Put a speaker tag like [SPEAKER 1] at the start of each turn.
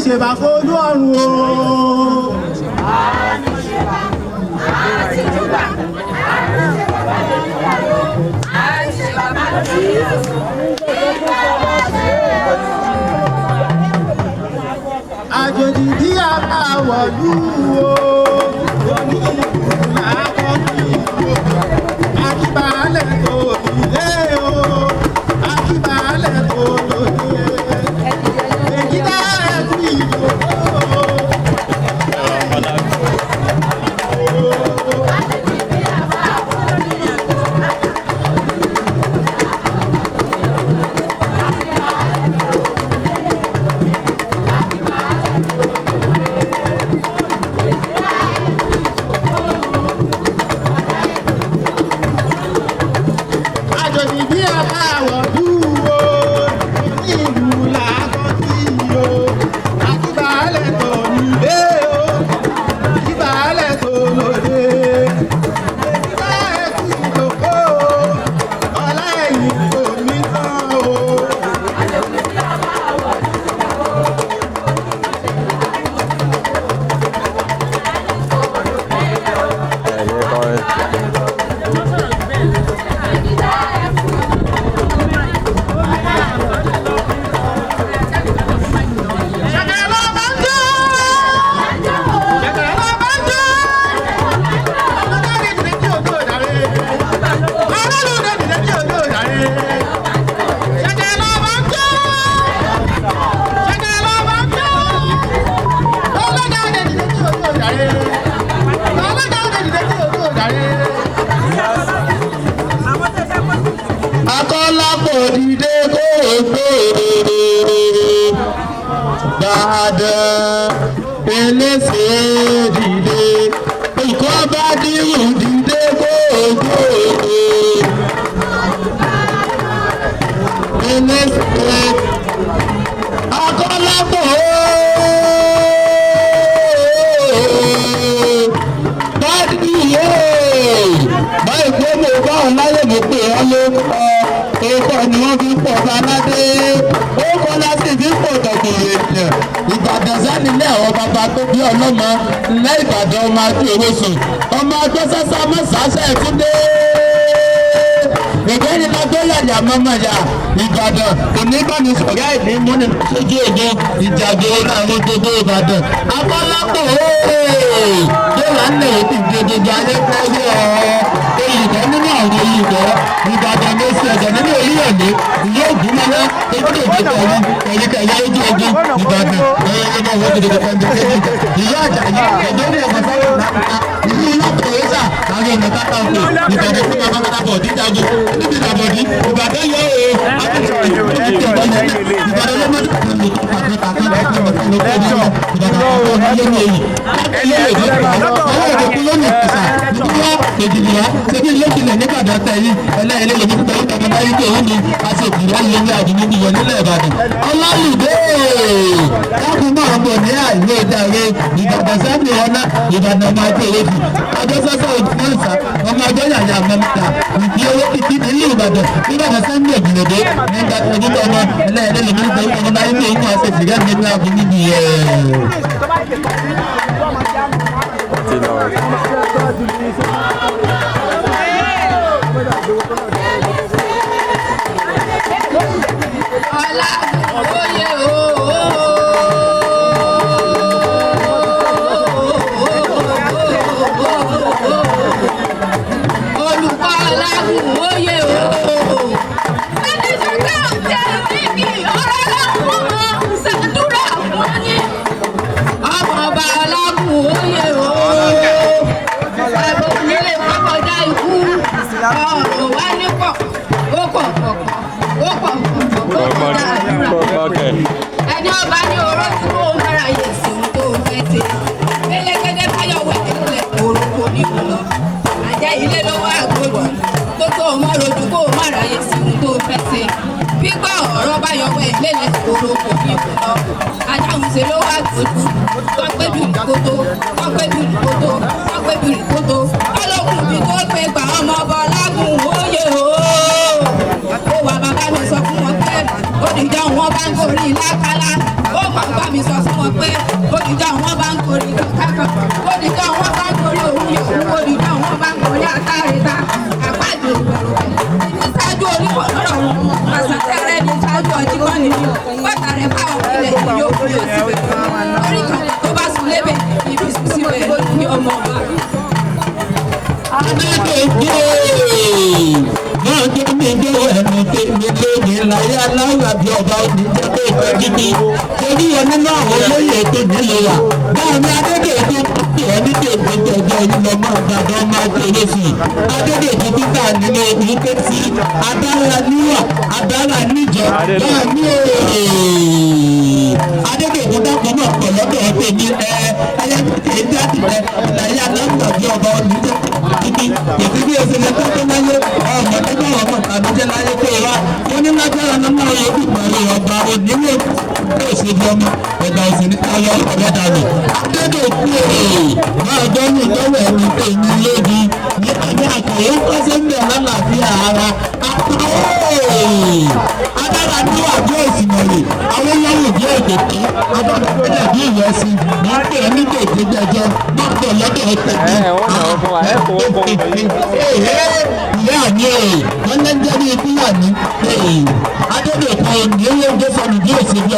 [SPEAKER 1] ṣèbà fojú ọ̀run o. àjòjì bí a bá wọ̀lú o. Akíbalẹ̀ tó ilé o. Akíbalẹ̀ tó lóde.
[SPEAKER 2] èdìdì wá ṣebí ilé ìkìlẹ̀ nígbàdàn tẹ̀yìn ẹlẹ́yìn lè ní tẹ̀yìn tẹ̀yìn náà yíké òun ni aṣèjì láyé ní àdúgbò nìyẹn nílẹ̀ Ìbàdàn. Ọlọ́lùdé káàkiri máa ń bọ̀ ní àìwé ìdáre Ìbàdàn sábì ọ̀nà Ìbàdàn máa gbé owó fún adọ́sọ́sọ́ òdìmọ̀ọ́sà ọmọ ọjọ́ yàyà mẹ́ta ìdí owó kìkì nílé Ìbàdàn Ìbàdàn sábì ògùnlódé nígbà tó ní ọmọ ẹlẹ́yìn lè ní tẹ̀yìn ọmọ náà yíké òun aṣèjì láyé ní àdúgbò nìyẹn.
[SPEAKER 3] ẹni ọba ní oró tí kò mára yẹ sí ohun tó fẹ́ ṣe lẹ́lẹ́gẹ́dẹ́ báyọ̀wẹ̀ nílẹ̀ orúkọ nínú lọ àjẹ́ ilé lọ́wọ́ àgbòdù tó tó mọ́ rojú kó mára yẹ sí ohun tó fẹ́ ṣe gbígbọ́ ọ̀rọ̀ báyọ̀wẹ̀ nílẹ̀ orúkọ nínú lọ ajáhùnṣe lọ́wọ́ àgbòdù tọ́pẹ́bìrì kótó tọ́pẹ́bìrì kótó tọ́pẹ́bìrì kótó ọlọ́kùnrin bí tó pé gbà ọmọ ọba lágùn óyè ooo ó wà bàbá mi sọ fún wọn pé òdìjà wọn bá ń gorí lákàlà ó bàbá mi sọ fún wọn pé òdìjà wọn bá ń gorí kàkà òdìjà wọn bá ń gorí òun yòówù òdìjà wọn bá ń gorí àtàrẹta àpájọ ìgbàlódé ṣáájú oníwọ̀ lọ́rọ̀ wọn pàṣẹtẹ́rẹ́ ní ṣáájú ọjí wọn nìyí bàtà rẹ̀ bá òkìlẹ̀ yìí yóò fi yóò síbẹ̀ orí kan tó bá sùn lébẹ̀ ibi sùn síbẹ̀ ní ọmọ ọba.
[SPEAKER 2] Máa ń gbé mi gbé ẹnu tèmi lónìí láyé aláwọ̀ àbí ọba òní jẹ́ pé ìfẹ́ gidi. Torí wọn nínú àwọn olóyè tó nílò wà. Báwo ni Adédèjì pè ọ́ ní tèmi jọjọ ìlọ máa gbàgbọ́ máa kéré sí i. Adédèjì títà nínú ìlú pé tí adára níwà adára níjọ báà ní Adédèjì dákun náà pọ̀ lọ́dọ̀ tèmi ẹyẹ tèmi jáde rẹ láyé aláwọ̀ àbí ọba òní jẹ́ gidi. Ìdílé ìṣẹ̀lẹ̀ tó tó láyé ọmọ tó bá ọmọ àbújá láyé tó wá wọn ní lágbára náà máa yọ pípa rẹ ọba oníwò tó ṣe bí ọmọ ẹgbà òsì ní káyọ ọgbẹ dànù. Adédèkú máa dánwò lọ́wọ́ ẹni tó ní lójú ní àmì àkàyè kọ́sẹ́ ń bẹ̀ lálàáfíà ara. Adára ní àjọ ìsìnmọ̀lẹ̀ àwọn yàwó bí èdèké abọ́dọ̀gbẹ́dẹ̀ bí ìrẹsì ní pé ní tètè jẹjẹ máa pọ̀ lọ́dọ̀ tẹ̀lé. Ìyá mi ò wọ́n lẹ́jọ́ ní Fúlàní Adédèkú ní owó ń gbé sọ́nù bí òsì bí